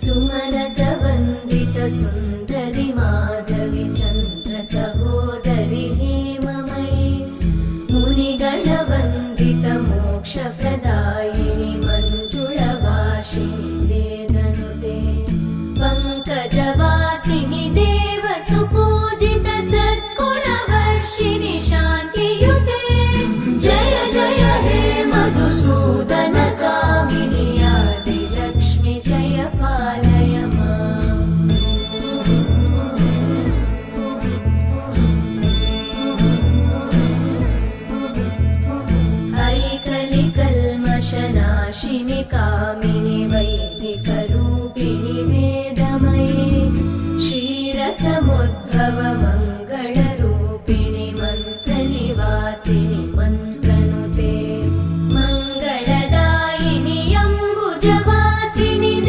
सुमनसवन्दित सुन्दरि माधवि चन्द्र सहोदरि हेममयि मुनिगणवन्दित मोक्षप्रदायिनि मञ्जुळभाषिणि वेदनुते पङ्कजवासिनि देवसुपूजित सद्गुणवर्षिणि शान्तियुते जय जय हे मधुसूदन कामिनि आदिलक्ष्मि जय पालय माम्। ऐकलिकल्मषनाशिनि कामिनि वै